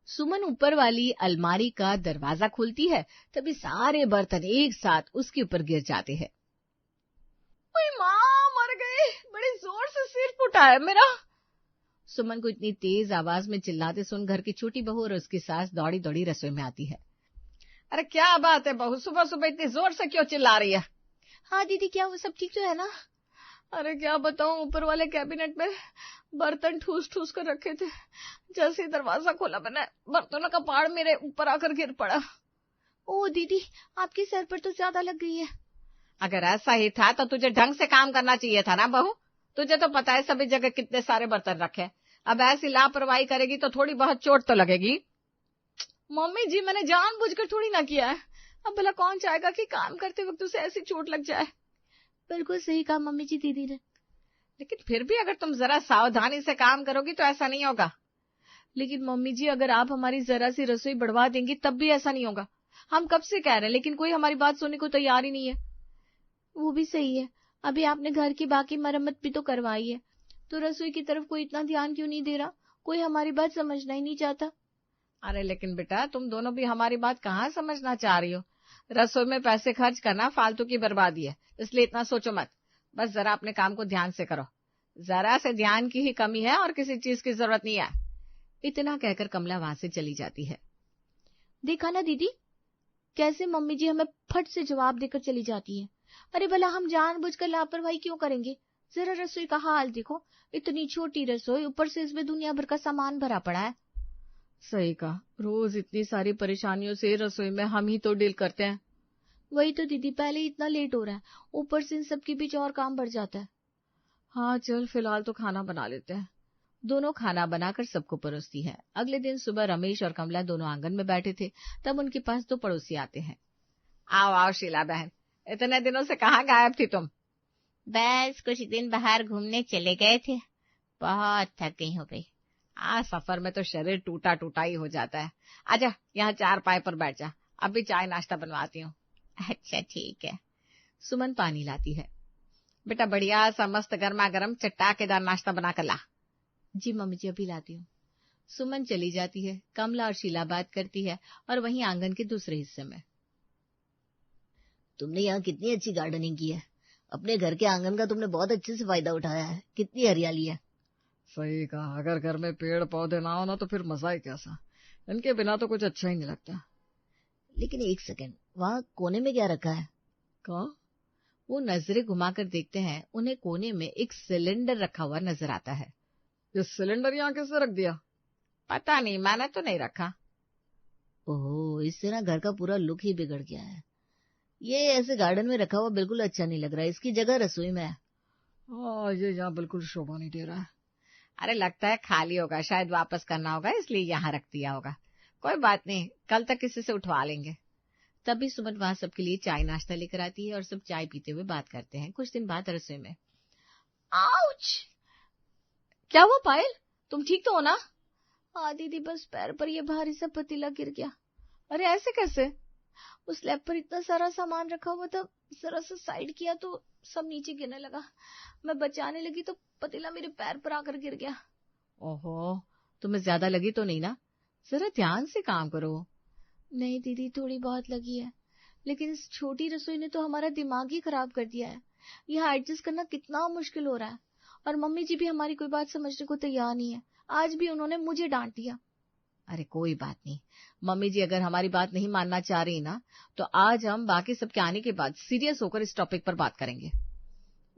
सुमन ऊपर वाली अलमारी का दरवाजा खोलती है, तभी सारे बर्तन एक साथ उसके ऊपर गिर जाते हैं। ओए माँ, मर गए, बड़े जोर से सिर फूटा है मेरा। सुमन को इतनी तेज आवाज में चिल्लाते सुन घर की छोटी बहू और उसकी सास दौड़ी दौड़ी रसोई में आती है। अरे क्या बात है बहू, सुबह सुबह इतनी जोर से क्यों चिल्ला रही है? हाँ दीदी, क्या वो सब ठीक तो है ना? अरे क्या बताऊं, ऊपर वाले कैबिनेट में बर्तन ठूस ठूस कर रखे थे। जैसे ही दरवाजा खोला मैंने, बर्तनों का पहाड़ मेरे ऊपर आकर गिर पड़ा। ओ दीदी, आपके सर पर तो ज्यादा लग गई है। अगर ऐसा ही था तो तुझे ढंग से काम करना चाहिए था ना बहू। तुझे तो पता है सभी जगह कितने सारे बर्तन रखे। अब ऐसी लापरवाही करेगी तो थोड़ी बहुत चोट तो लगेगी। मम्मी जी, मैंने जानबूझकर थोड़ी ना किया है। अब भला कौन चाहेगा कि काम करते वक्त उसे ऐसी चोट लग जाए। बिल्कुल सही कहा मम्मी जी दीदी ने। लेकिन फिर भी अगर तुम जरा सावधानी से काम करोगी तो ऐसा नहीं होगा। लेकिन मम्मी जी, अगर आप हमारी जरा सी रसोई बढ़वा देंगी तब भी ऐसा नहीं होगा। हम कब से कह रहे हैं, लेकिन कोई हमारी बात सुनने को तैयार ही नहीं है। वो भी सही है, अभी आपने घर की बाकी मरम्मत भी तो करवाई है, तो रसोई की तरफ कोई इतना ध्यान क्यों नहीं दे रहा? कोई हमारी बात समझना ही नहीं चाहता। अरे लेकिन बेटा, तुम दोनों भी हमारी बात कहाँ समझना चाह रही हो। रसोई में पैसे खर्च करना फालतू की बर्बादी है, इसलिए इतना सोचो मत। बस जरा अपने काम को ध्यान से करो। जरा से ध्यान की ही कमी है और किसी चीज की जरूरत नहीं है। इतना कहकर कमला वहां से चली जाती है। देखा ना दीदी, कैसे मम्मी जी हमें फट से जवाब देकर चली जाती है। अरे भला हम जानबूझकर लापरवाही क्यों करेंगे? जरा रसोई का हाल देखो, इतनी छोटी रसोई, ऊपर से इसमें दुनिया भर का सामान भरा पड़ा है। सही कहा, रोज इतनी सारी परेशानियों से रसोई में हम ही तो डील करते हैं। वही तो दीदी, पहले ही इतना लेट हो रहा है, ऊपर से इन सब के बीच और काम बढ़ जाता है। हाँ चल, फिलहाल तो खाना बना लेते हैं। दोनों खाना बनाकर सबको परोसती है। अगले दिन सुबह रमेश और कमला दोनों आंगन में बैठे थे, तब उनके पास दो पड़ोसी आते हैं। आओ आओ शीला बहन, इतने दिनों से कहाँ गायब थी तुम? बस कुछ दिन बाहर घूमने चले गए थे, बहुत थक गई हो गई। सफर में तो शरीर टूटा टूटा ही हो जाता है। आजा, यहाँ चार पाए पर बैठ जा, अभी चाय नाश्ता बनवाती हूँ। अच्छा ठीक है। सुमन पानी लाती है। बेटा बढ़िया सा मस्त गर्मा गर्म चट्टाकेदार नाश्ता बना कर ला। जी मम्मी जी, अभी लाती हूँ। सुमन चली जाती है। कमला और शीला बात करती है और वहीं आंगन के दूसरे हिस्से में। तुमने यहाँ कितनी अच्छी गार्डनिंग की है। अपने घर के आंगन का तुमने बहुत अच्छे से फायदा उठाया है। कितनी हरियाली है। सही कहा, अगर घर में पेड़ पौधे ना हो ना तो फिर मजा ही कैसा। इनके बिना तो कुछ अच्छा ही नहीं लगता। लेकिन एक सेकंड, वहाँ कोने में क्या रखा है? कहाँ? वो नजरें घुमाकर देखते हैं। उन्हें कोने में एक सिलेंडर रखा हुआ नजर आता है। ये सिलेंडर यहाँ किसने रख दिया? पता नहीं, मैंने तो नहीं रखा। ओहो, इससे ना घर का पूरा लुक ही बिगड़ गया है। ये ऐसे गार्डन में रखा हुआ बिल्कुल अच्छा नहीं लग रहा है। इसकी जगह रसोई में है। हाँ, ये यहाँ बिल्कुल शोभा नहीं दे रहा है। अरे लगता है खाली होगा, शायद वापस करना होगा, इसलिए यहाँ रख दिया होगा। कोई बात नहीं, कल तक किसी से उठवा लेंगे। तभी सुमन वहां सबके लिए चाय नाश्ता लेकर आती है और सब चाय पीते हुए बात करते हैं। कुछ दिन बाद रसोई में। आउच! क्या हुआ पायल, तुम ठीक तो हो ना? हाँ दीदी, बस पैर पर ये भारी सा पतीला गिर गया। अरे ऐसे कैसे? उस स्लैब पर इतना सारा सामान रखा हुआ था, जरा सा साइड किया तो सब नीचे गिरने लगा। मैं बचाने लगी तो पतीला मेरे पैर पर आकर गिर गया। ओहो, तुम्हें ज्यादा लगी तो नहीं ना? जरा ध्यान से काम करो। नहीं दीदी, थोड़ी बहुत लगी है, लेकिन इस छोटी रसोई ने तो हमारा दिमाग ही खराब कर दिया है। यहाँ एडजस्ट करना कितना मुश्किल हो रहा है, और मम्मी जी भी हमारी कोई बात समझने को तैयार नहीं है। आज भी उन्होंने मुझे डांट दिया। अरे कोई बात नहीं, मम्मी जी अगर हमारी बात नहीं मानना चाह रही ना, तो आज हम बाकी सबके आने के बाद सीरियस होकर इस टॉपिक पर बात करेंगे।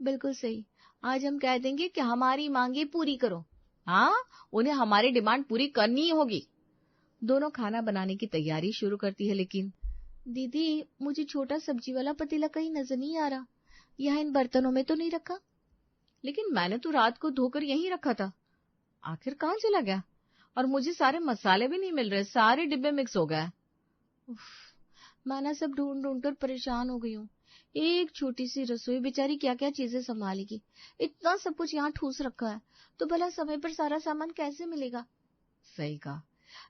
बिल्कुल सही, आज हम कह देंगे कि हमारी मांगे पूरी करो। हाँ, उन्हें हमारी डिमांड पूरी करनी ही होगी। दोनों खाना बनाने की तैयारी शुरू करती है, लेकिन दीदी मुझे छोटा सब्जी वाला पतीला कहीं नजर नहीं आ रहा। यहाँ इन बर्तनों में तो नहीं रखा। लेकिन मैंने तो रात को धोकर यहीं रखा था, आखिर कहाँ चला गया? और मुझे सारे मसाले भी नहीं मिल रहे, सारे डिब्बे मिक्स हो गए। मैं ना सब ढूंढ ढूंढ कर परेशान हो गई हूँ। एक छोटी सी रसोई, बेचारी क्या क्या चीजें संभालेगी। इतना सब कुछ यहाँ ठूस रखा है, तो भला समय पर सारा सामान कैसे मिलेगा? सही कहा,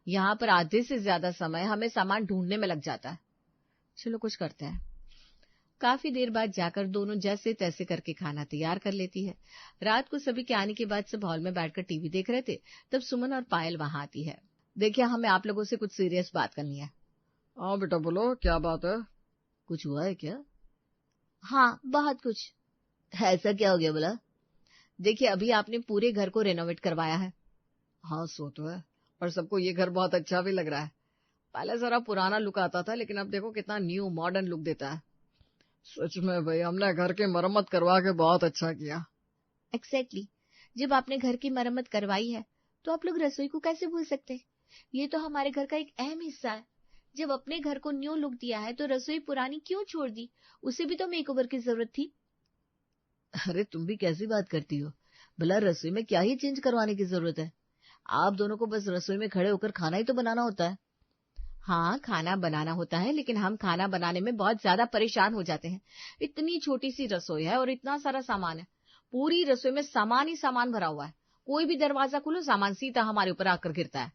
यहाँ पर आधे से ज्यादा समय हमें सामान ढूंढने में लग जाता है। चलो कुछ करते हैं। काफी देर बाद जाकर दोनों जैसे तैसे करके खाना तैयार कर लेती है। रात को सभी के आने के बाद सब हॉल में बैठकर टीवी देख रहे थे, तब सुमन और पायल वहां आती है। देखिए, हमें आप लोगों से कुछ सीरियस बात करनी है। हाँ बेटा बोलो, क्या बात है? कुछ हुआ है क्या? हाँ, बहुत कुछ। ऐसा क्या हो गया बोला? देखिए, अभी आपने पूरे घर को रेनोवेट करवाया है। हाँ सो तो है, और सबको ये घर बहुत अच्छा भी लग रहा है। पहले जरा पुराना लुक आता था, लेकिन अब देखो कितना न्यू मॉडर्न लुक देता है। सच में भाई, हमने घर की मरम्मत करवा के बहुत अच्छा किया। एग्जैक्टली। जब आपने घर की मरम्मत करवाई है तो आप लोग रसोई को कैसे भूल सकते हैं? ये तो हमारे घर का एक अहम हिस्सा है। जब अपने घर को न्यू लुक दिया है तो रसोई पुरानी क्यों छोड़ दी? उसे भी तो मेकओवर की जरूरत थी। अरे तुम भी कैसी बात करती हो? भला रसोई में क्या ही चेंज करवाने की जरूरत है? आप दोनों को बस रसोई में खड़े होकर खाना ही तो बनाना होता है। हाँ, खाना बनाना होता है, लेकिन हम खाना बनाने में बहुत ज्यादा परेशान हो जाते हैं। इतनी छोटी सी रसोई है और इतना सारा सामान है। पूरी रसोई में सामान ही सामान भरा हुआ है। कोई भी दरवाजा खोलो, सामान सीधा हमारे ऊपर आकर गिरता है।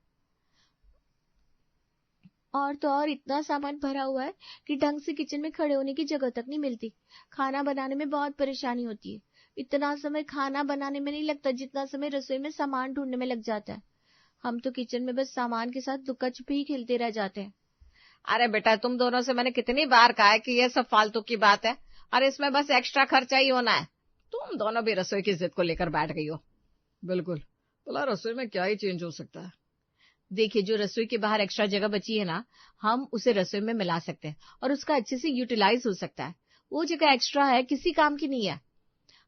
और तो और इतना सामान भरा हुआ है कि ढंग से किचन में खड़े होने की जगह तक नहीं मिलती। खाना बनाने में बहुत परेशानी होती है। इतना समय खाना बनाने में नहीं लगता जितना समय रसोई में सामान ढूंढने में लग जाता है। हम तो किचन में बस सामान के साथ लुका छुपी ही खेलते रह जाते हैं। अरे बेटा, तुम दोनों से मैंने कितनी बार कहा है कि ये सब फालतू की बात है और इसमें बस एक्स्ट्रा खर्चा ही होना है। तुम दोनों भी रसोई की जिद को लेकर बैठ गई हो। बिल्कुल। भला रसोई में क्या ही चेंज हो सकता है? देखिए, जो रसोई के बाहर एक्स्ट्रा जगह बची है ना, हम उसे रसोई में मिला सकते हैं और उसका अच्छे से यूटिलाइज हो सकता है। वो जगह एक्स्ट्रा है, किसी काम की नहीं है।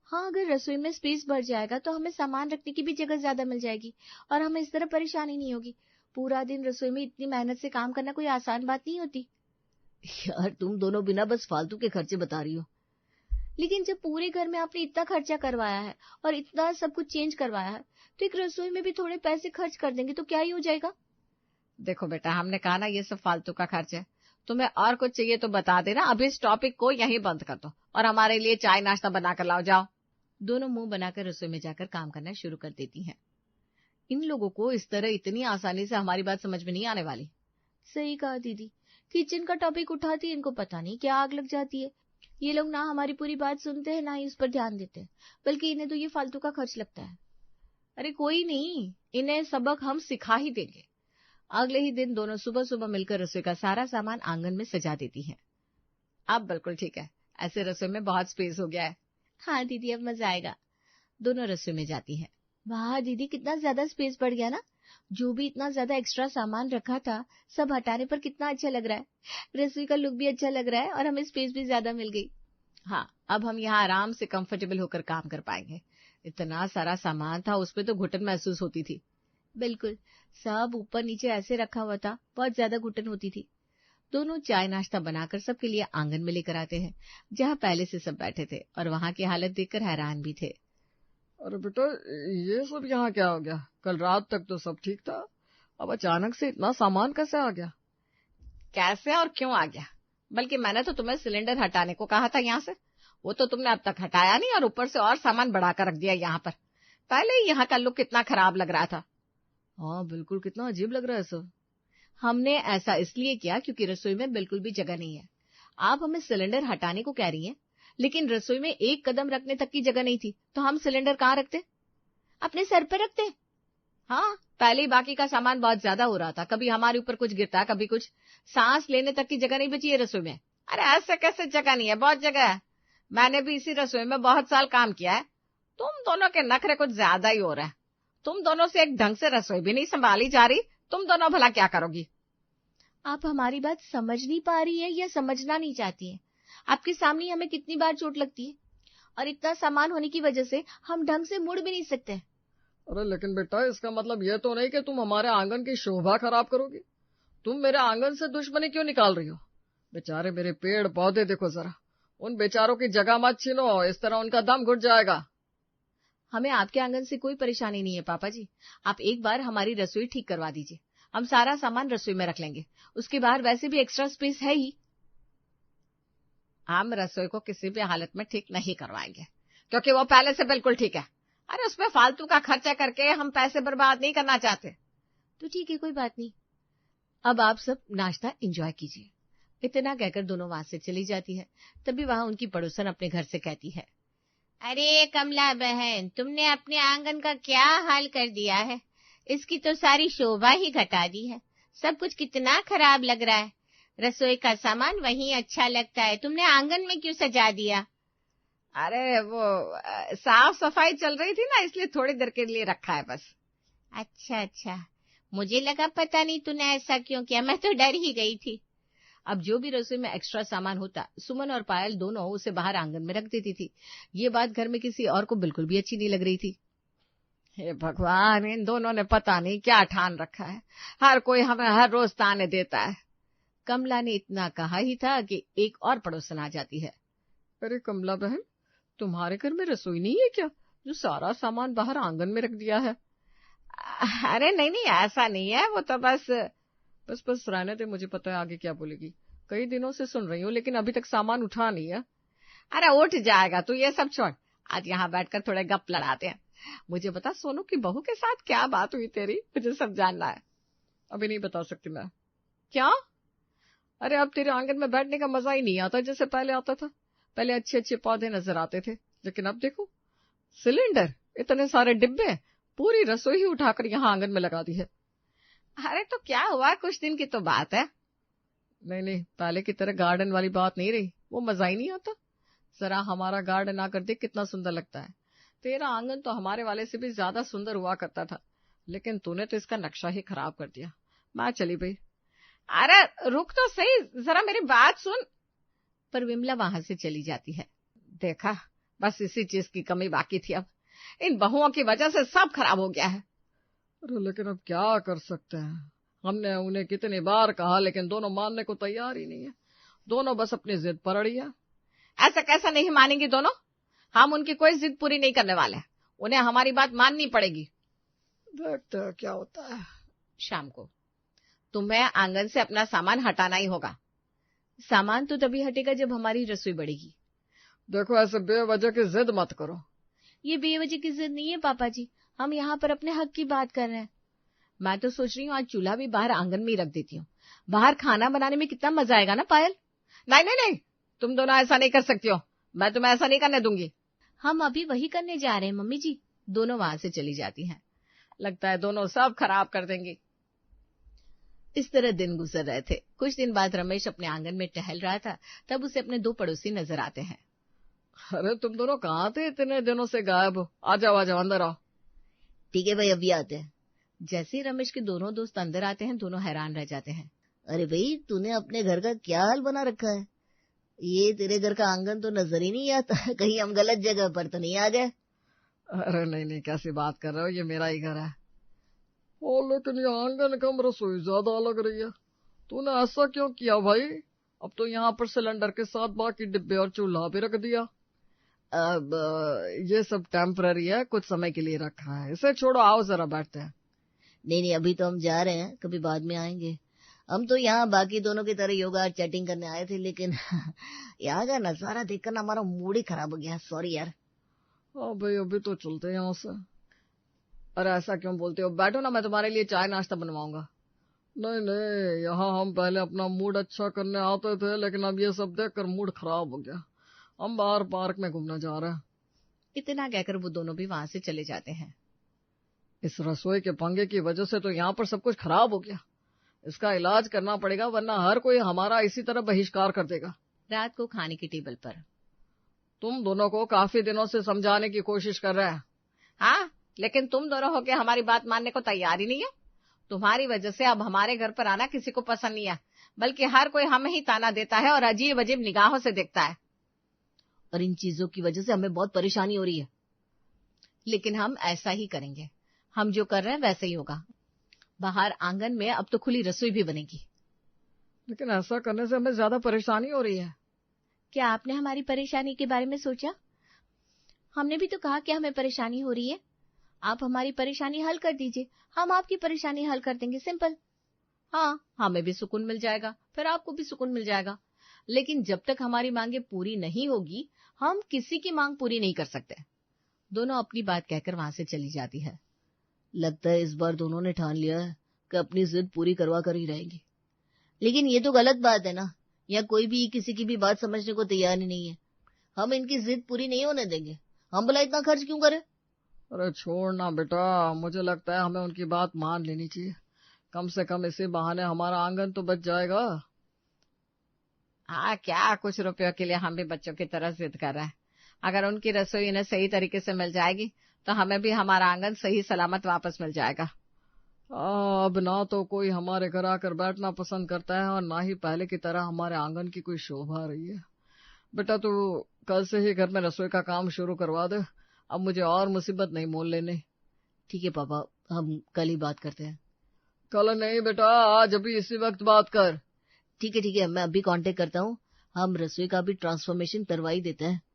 हाँ, अगर रसोई में स्पेस बढ़ जाएगा तो हमें सामान रखने की भी जगह ज्यादा मिल जाएगी और हमें इस तरह परेशानी नहीं होगी। पूरा दिन रसोई में इतनी मेहनत से काम करना कोई आसान बात नहीं होती। यार, तुम दोनों बिना बस फालतू के खर्चे बता रही हो। लेकिन जब पूरे घर में आपने इतना खर्चा करवाया है और इतना सब कुछ चेंज करवाया है तो एक रसोई में भी थोड़े पैसे खर्च कर देंगे तो क्या ही हो जाएगा? देखो बेटा, हमने कहा ना ये सब फालतू का खर्च है। तुम्हें और कुछ चाहिए तो बता देना। अभी इस टॉपिक को यहीं बंद कर दो और हमारे लिए चाय नाश्ता बनाकर लाओ, जाओ। दोनों मुंह बनाकर रसोई में जाकर काम करना शुरू कर देती हैं। इन लोगों को इस तरह इतनी आसानी से हमारी बात समझ में नहीं आने वाली। सही कहा दीदी। किचन का टॉपिक उठाती है, इनको पता नहीं क्या आग लग जाती है। ये लोग ना हमारी पूरी बात सुनते हैं, ना ही उस पर ध्यान देते हैं, बल्कि इन्हें तो ये फालतू का खर्च लगता है। अरे कोई नहीं, इन्हें सबक हम सिखा ही देंगे। अगले ही दिन दोनों सुबह सुबह मिलकर रसोई का सारा सामान आंगन में सजा देती हैं। अब बिल्कुल ठीक है, ऐसे रसोई में बहुत स्पेस हो गया है। हाँ दीदी, अब मजा आएगा। दोनों रसोई में जाती हैं। वाह दीदी, कितना ज्यादा स्पेस बढ़ गया ना। जो भी इतना ज्यादा एक्स्ट्रा सामान रखा था सब हटाने पर कितना अच्छा लग रहा है। रसोई का लुक भी अच्छा लग रहा है और हमें स्पेस भी ज्यादा मिल गई। हाँ, अब हम यहाँ आराम से कंफर्टेबल होकर काम कर पाएंगे। इतना सारा सामान था, उसमें तो घुटन महसूस होती थी। बिल्कुल, सब ऊपर नीचे ऐसे रखा हुआ था, बहुत ज्यादा घुटन होती थी। दोनों चाय नाश्ता बनाकर सबके लिए आंगन में लेकर आते हैं, जहाँ पहले से सब बैठे थे और वहाँ की हालत देखकर हैरान भी थे। अरे बेटा, ये सब यहाँ क्या हो गया? कल रात तक तो सब ठीक था, अब अचानक से इतना सामान कैसे आ गया? कैसे और क्यों आ गया? बल्कि मैंने तो तुम्हें सिलेंडर हटाने को कहा था यहाँ से। वो तो तुमने अब तक हटाया नहीं और ऊपर से और सामान बढ़ाकर रख दिया यहाँ पर। पहले ही यहाँ का लुक कितना खराब लग रहा था। हाँ बिल्कुल, कितना अजीब लग रहा है सब। हमने ऐसा इसलिए किया क्योंकि रसोई में बिल्कुल भी जगह नहीं है। आप हमें सिलेंडर हटाने को कह रही हैं, लेकिन रसोई में एक कदम रखने तक की जगह नहीं थी, तो हम सिलेंडर कहाँ रखते? अपने सर पर रखते। हाँ, पहले ही बाकी का सामान बहुत ज्यादा हो रहा था। कभी हमारे ऊपर कुछ गिरता, कभी कुछ। सांस लेने तक की जगह नहीं बची है रसोई में। अरे ऐसे कैसे जगह नहीं है? बहुत जगह है। मैंने भी इसी रसोई में बहुत साल काम किया है। तुम दोनों के नखरे कुछ ज्यादा ही हो रहे हैं। तुम दोनों से एक ढंग से रसोई भी नहीं संभाली जा रही। तुम दोनों भला क्या करोगी? आप हमारी बात समझ नहीं पा रही है या समझना नहीं चाहती है? आपके सामने हमें कितनी बार चोट लगती है और इतना सामान होने की वजह से हम ढंग से मुड़ भी नहीं सकते। अरे लेकिन बेटा, इसका मतलब ये तो नहीं कि तुम हमारे आंगन की शोभा खराब करोगी। तुम मेरे आंगन से दुश्मनी क्यों निकाल रही हो? बेचारे मेरे पेड़ पौधे देखो जरा, उन बेचारों की जगह मत छीनो, इस तरह उनका दम घुट जाएगा। हमें आपके आंगन से कोई परेशानी नहीं है पापा जी। आप एक बार हमारी रसोई ठीक करवा दीजिए, हम सारा सामान रसोई में रख लेंगे। उसके बाद वैसे भी एक्स्ट्रा स्पेस है ही। हम रसोई को किसी भी हालत में ठीक नहीं करवाएंगे, क्योंकि वो पहले से बिल्कुल ठीक है। अरे उसमें फालतू का खर्चा करके हम पैसे बर्बाद नहीं करना चाहते। तो ठीक है, कोई बात नहीं। अब आप सब नाश्ता एंजॉय कीजिए। इतना कहकर दोनों वहां से चली जाती है। तभी वहां उनकी पड़ोसन अपने घर से कहती है, अरे कमला बहन, तुमने अपने आंगन का क्या हाल कर दिया है। इसकी तो सारी शोभा ही घटा दी है। सब कुछ कितना खराब लग रहा है। रसोई का सामान वहीं अच्छा लगता है, तुमने आंगन में क्यों सजा दिया? अरे वो साफ सफाई चल रही थी ना, इसलिए थोड़ी देर के लिए रखा है बस। अच्छा, मुझे लगा पता नहीं तूने ऐसा क्यों किया, मैं तो डर ही गई थी। अब जो भी रसोई में एक्स्ट्रा सामान होता, सुमन और पायल दोनों उसे बाहर आंगन में रख देती थी। ये बात घर में किसी और को बिल्कुल भी अच्छी नहीं लग रही थी। हे भगवान, इन दोनों ने पता नहीं क्या ठान रखा है, हर कोई हमें हर रोज ताने देता है। कमला ने इतना कहा ही था कि एक और पड़ोसन आ जाती है। अरे कमला बहन, तुम्हारे घर में रसोई नहीं है क्या, जो सारा सामान बाहर आंगन में रख दिया है? अरे नहीं ऐसा नहीं है, वो तो बस रहने दे, मुझे पता है आगे क्या बोलेगी। कई दिनों से सुन रही हूँ लेकिन अभी तक सामान उठा नहीं है। अरे उठ जाएगा, तू ये सब छोड़, आज यहाँ बैठकर थोड़े गप लड़ाते हैं। मुझे बता, सोनू की बहू के साथ क्या बात हुई तेरी, मुझे सब जानना है। अभी नहीं बता सकती मैं। क्या? अरे अब तेरे आंगन में बैठने का मजा ही नहीं आता जैसे पहले आता था। पहले अच्छे अच्छे पौधे नजर आते थे, लेकिन अब देखो, सिलेंडर, इतने सारे डिब्बे, पूरी रसोई ही उठाकर यहाँ आंगन में लगा दी है। अरे तो क्या हुआ, कुछ दिन की तो बात है। नहीं, पहले की तरह गार्डन वाली बात नहीं रही, वो मजा ही नहीं आता। जरा हमारा गार्डन आकर देख कितना सुंदर लगता है। तेरा आंगन तो हमारे वाले से भी ज्यादा सुंदर हुआ करता था, लेकिन तूने तो इसका नक्शा ही खराब कर दिया। मैं चली भाई। अरे रुक तो सही, जरा मेरी बात सुन। पर विमला वहां से चली जाती है। देखा, बस इसी चीज की कमी बाकी थी, अब इन बहुओं की वजह से सब खराब हो गया है। अरे लेकिन अब क्या कर सकते हैं, हमने उन्हें कितनी बार कहा, लेकिन दोनों मानने को तैयार ही नहीं है। दोनों बस अपनी जिद पर अड़ी है। ऐसा कैसा नहीं मानेंगी दोनों? हम उनकी कोई जिद पूरी नहीं करने वाले, उन्हें हमारी बात माननी पड़ेगी। देखते हैं क्या होता है। शाम को तुम्हें आंगन से अपना सामान हटाना ही होगा। सामान तो तभी हटेगा जब हमारी रसोई बढ़ेगी। देखो, ऐसे बेवजह की जिद मत करो। ये बेवजह की जिद नहीं है पापा जी, हम यहाँ पर अपने हक की बात कर रहे हैं। मैं तो सोच रही हूँ आज चूल्हा भी बाहर आंगन में ही रख देती हूँ, बाहर खाना बनाने में कितना मजा आएगा ना पायल। नहीं, तुम दोनों ऐसा नहीं कर सकती हो, मैं तुम्हें ऐसा नहीं करने दूंगी। हम अभी वही करने जा रहे हैं मम्मी जी। दोनों वहां से चली जाती हैं। लगता है दोनों सब खराब कर देंगी। इस तरह दिन गुजर रहे थे। कुछ दिन बाद रमेश अपने आंगन में टहल रहा था, तब उसे अपने दो पड़ोसी नजर आते हैं। अरे तुम दोनों कहाँ थे, इतने दिनों से गायब हो? आ जाओ अंदर आओ। ठीक है भाई, अभी आते हैं। जैसे ही रमेश के दोनों दोस्त अंदर आते हैं, दोनों हैरान रह जाते हैं। अरे भाई, तूने अपने घर का क्या हाल बना रखा है? ये तेरे घर का आंगन तो नजर ही नहीं आता, कहीं हम गलत जगह पर तो नहीं आ गए? अरे नहीं, कैसी बात कर रहे हो, ये मेरा ही घर है। ओ लेकिन ये आंगन कम, रसोई ज्यादा लग रही है। तूने ऐसा क्यों किया भाई? अब तो यहाँ पर सिलेंडर के साथ बाकी डिब्बे और चूल्हा भी रख दिया। अब ये सब टेम्पररी है, कुछ समय के लिए रखा है, इसे छोड़ो, आओ जरा बैठते हैं। नहीं, अभी तो हम जा रहे हैं, कभी बाद में आएंगे। हम तो यहाँ बाकी दोनों की तरह योगा और चैटिंग करने आए थे, लेकिन यहाँ का नजारा देखकर हमारा मूड ही खराब हो गया। सॉरी यार। हाँ भाई, अभी तो चलते हैं यहाँ से। अरे ऐसा क्यों बोलते हो, बैठो ना, मैं तुम्हारे लिए चाय नाश्ता बनवाऊंगा। नहीं, यहाँ हम पहले अपना मूड अच्छा करने आते थे, लेकिन अब ये सब देखकर मूड खराब हो गया। हम बाहर पार्क में घूमने जा रहे हैं। इतना कहकर वो दोनों भी वहां से चले जाते हैं। इस रसोई के पंगे की वजह से तो यहाँ पर सब कुछ खराब हो गया। इसका इलाज करना पड़ेगा, वरना हर कोई हमारा इसी तरह बहिष्कार कर देगा। रात को खाने की टेबल पर तुम दोनों को काफी दिनों से समझाने की कोशिश कर रहे हैं। हाँ, लेकिन तुम दोनों होके हमारी बात मानने को तैयार ही नहीं है। तुम्हारी वजह से अब हमारे घर पर आना किसी को पसंद नहीं है, बल्कि हर कोई हमें ही ताना देता है और अजीब अजीब निगाहों से देखता है। और इन चीजों की वजह से हमें बहुत परेशानी हो रही है। लेकिन हम ऐसा ही करेंगे, हम जो कर रहे हैं वैसे ही होगा। बाहर आंगन में अब तो खुली रसोई भी बनेगी। लेकिन ऐसा करने से हमें ज्यादा परेशानी हो रही है। क्या आपने हमारी परेशानी के बारे में सोचा? हमने भी तो कहा कि हमें परेशानी हो रही है। आप हमारी परेशानी हल कर दीजिए, हम आपकी परेशानी हल कर देंगे, सिंपल। हाँ, हमें भी सुकून मिल जाएगा, फिर आपको भी सुकून मिल जाएगा। लेकिन जब तक हमारी मांगे पूरी नहीं होगी, हम किसी की मांग पूरी नहीं कर सकते। दोनों अपनी बात कहकर वहां से चली जाती है। लगता है इस बार दोनों ने ठान लिया है कि अपनी जिद पूरी करवा कर ही रहेंगी। लेकिन ये तो गलत बात है ना, या कोई भी किसी की भी बात समझने को तैयार ही नहीं है। हम इनकी जिद पूरी नहीं होने देंगे। हम भला इतना खर्च क्यों करें? अरे छोड़ना बेटा, मुझे लगता है हमें उनकी बात मान लेनी चाहिए। कम से कम इसी बहाने हमारा आंगन तो बच जाएगा। हाँ, क्या कुछ रुपयों के लिए हम भी बच्चों की तरह जिद कर रहे हैं। अगर उनकी रसोई इन्हें सही तरीके से मिल जाएगी तो हमें भी हमारा आंगन सही सलामत वापस मिल जाएगा। अब ना तो कोई हमारे घर आकर बैठना पसंद करता है और ना ही पहले की तरह हमारे आंगन की कोई शोभा रही है। बेटा तू कल से ही घर में रसोई का काम शुरू करवा दे, अब मुझे और मुसीबत नहीं मोल लेने। ठीक है पापा, हम कल ही बात करते हैं। कल नहीं बेटा, आज अभी इसी वक्त बात कर। ठीक है, मैं अभी कांटेक्ट करता हूँ। हम रसोई का भी ट्रांसफॉर्मेशन करवा ही देते हैं।